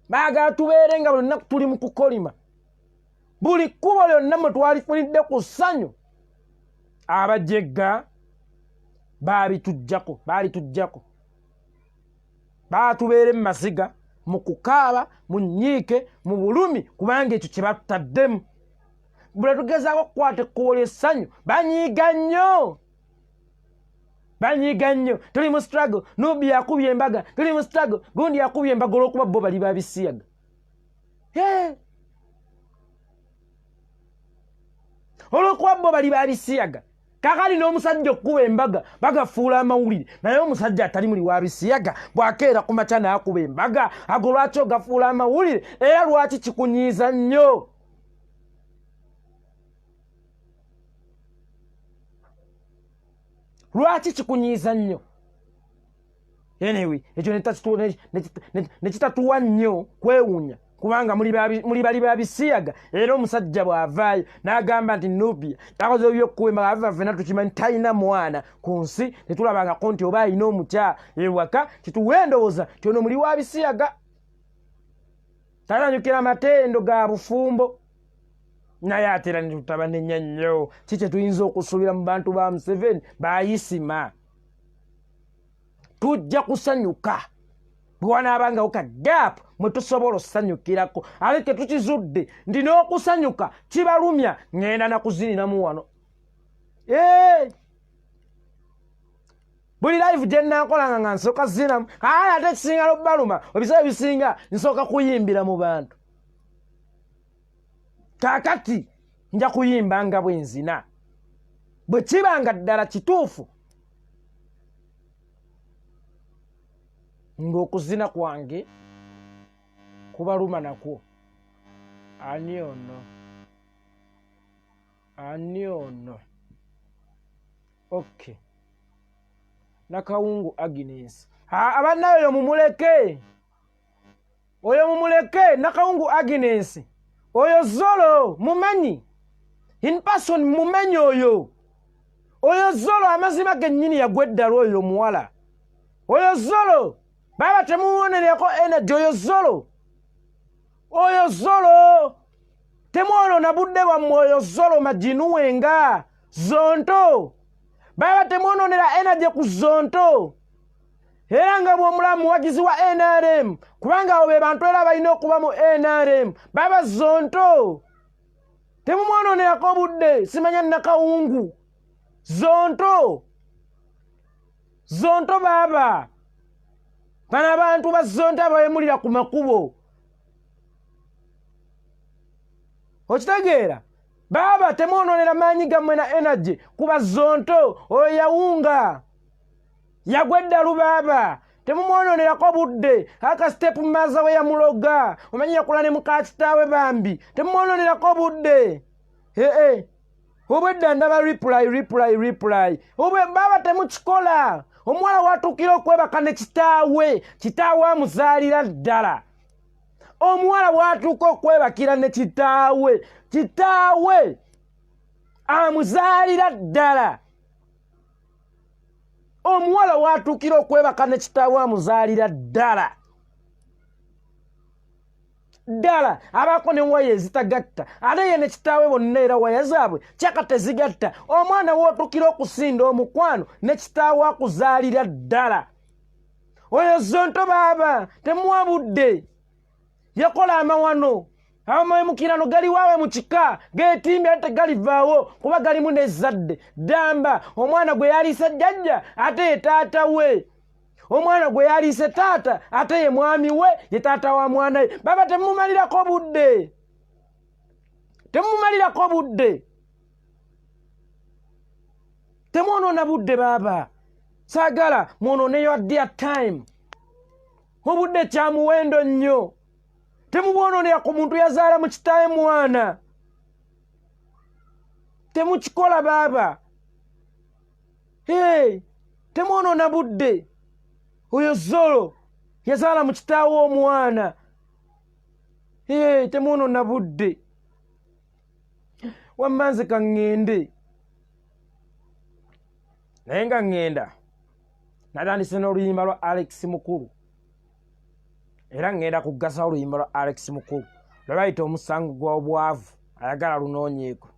baagala tubeere nga buli lunaku tuli mu kukolima. Buli kkubo lyonna mwe twalifunidde ku ssanyu abajjegga baalitujjako. Baatubeere mu masiga, mu kukaaba, mu nnyiike, mu bulumi, kubanga ekyo kye batutaddemu. Buli tugezaako okukwata ekkubo ly'essanyu banyiiga nnyo. Tuli mu struggle, Nubi yakubye embaga, tuli mu struggle, gundi yakubye embaga olw'okuba bo bali babisiyaga. Olw'okuba bo bali babisiyaga. Kakali n'omusajja okukuba embaga bagafuula amawulire, naye omusajja atali muli wabisiyaga bw'akeera ku makya n'akuba embaga, ago lwaki ogafuula amawulire? Era lwaki kikunyiiza nnyo? Lwaki kikunyiiza nnyo? Anyway, ekyo ne kitatuwa nnyo kwewuunya, kubanga muli bali babisiyaga. Era omusajja bw'avaayo n'agamba nti Nubia takoze by'okkuba embaga, ava ffenna tukimanyi talina mwana ku nsi, ne tulabangako nti oba alina omukyala ewaka, kituwe endowooza ti ono muli wabisiyaga. Talanyukira matendo ga bufumbo. Naye ate era ne tutabanenya nnyo. Ki kye tuyinza okusuubira mu bantu ba Museveni? Baayisima. Tujja kusanyuka bwe wanaabangawo ka gaapu mwe tusobola okusanyukirako. Ate tetukizudde nti n'okusanyuka kibalumya, ŋŋenda nakuziniramu wano. Buli live gye nnankolanga nga nsooka zinamu, ate kisinga n'obbaluma, ebiseera ebisinga nsooka kuyimbira mu bantu. Kaakati nja kuyimba nga bwe nzina. Bwe kibanga ddala kituufu ng'okuzina kwange kubaluma nakwo. Ani ono? Okay. Nakawungu Agnes. Abannayo oyo mumuleke. Nakawungu Agnes. Oyo Zolo mumanyi. In person mumanyi oyo. Oyo Zolo amazima gennyini yagweddala oyo muwala. Oyo Zolo. Baba temuwonereko energy. Oyo Zolo. Temwonoona budde bwammwe. Oyo Zolo majinuwenga. Zonto. Baba temwonoonera energy ku Zonto. Era nga bw'omulamu muwagizi wa NRM, kubanga abo be bantu era balina okuba mu NRM. Baba Zonto. temumwononerako budde. Simanya nakawungu zonto baba bano abantu bazonto abawemulira ku makubo. Okitegeera baba temwononera maanyi gammwe na energy kuba zonto oyo yawunga yagweddalu baba temumwononerako budde. Aka step maza we yamuloga omanyi yakula ne mukakitaawe bambi temumwononerako budde. Obwedda ndaba reply obwe baba temukikola. Omuwala watuukira okwebaka ne kitaawe amuzaalira ddala. Omuwala watuuka okwebakira ne kitaawe amuzaalira ddala. Omuwala watuukira okwebaka ne kitaawe amuzaalira ddala. Abaako ne waya ezitagatta ate ye ne kitaawe bonna era waya zaabwe kyaka tezigatta. Omwana wootuukira okusinda omukwano ne kitaawe akuzaalira ddala. Oyo zonto baba temuwa budde. Yakola amawano amawemukirano gali waawe mu kika geetimbye ate galivaawo kuba galimu n'ezzadde. Damba omwana gwe yaliisa jjajja ate ye taata we. Omwana gwe yaliise taata ate ye mwami we ye taata wa mwana we. Baba temumalirako budde. Temwonoona budde baba. Saagala mwononeyo addia time. Obudde kya muwendo nnyo. Temubwononera ku muntu yazaala mu kitaawe mwana. Temukikola baba. Temwonoona budde. Oyo Zolo yazaala mu kitaawe omwana. Temwonoona budde. Wamma nze ka ŋŋende. Naye nga ŋŋenda natandise n'oluyimba lwa Alex Mukulu. Era ŋŋenda kuggasa oluyimba lwa Alex Mukulu lwe bayita omusango gw'obwavu ayagala lunoonyeeko.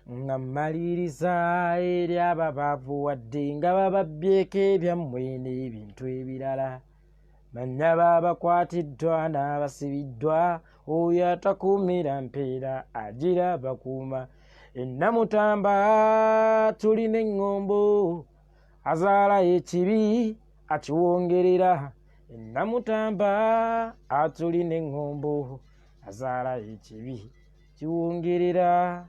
Nga mmaliriza eri ababaavu wadde nga bababbyeko ebyammwe n'ebintu ebirala. Bannya babakwatiddwa n'abasibiddwa oyo atakuumira mpeera agira bakuuma. Ennamutamba tulina eŋŋombo azaala ekibi akiwongerera. Ennamutamba atulina eŋŋombo azaala ekibi kiwongerera.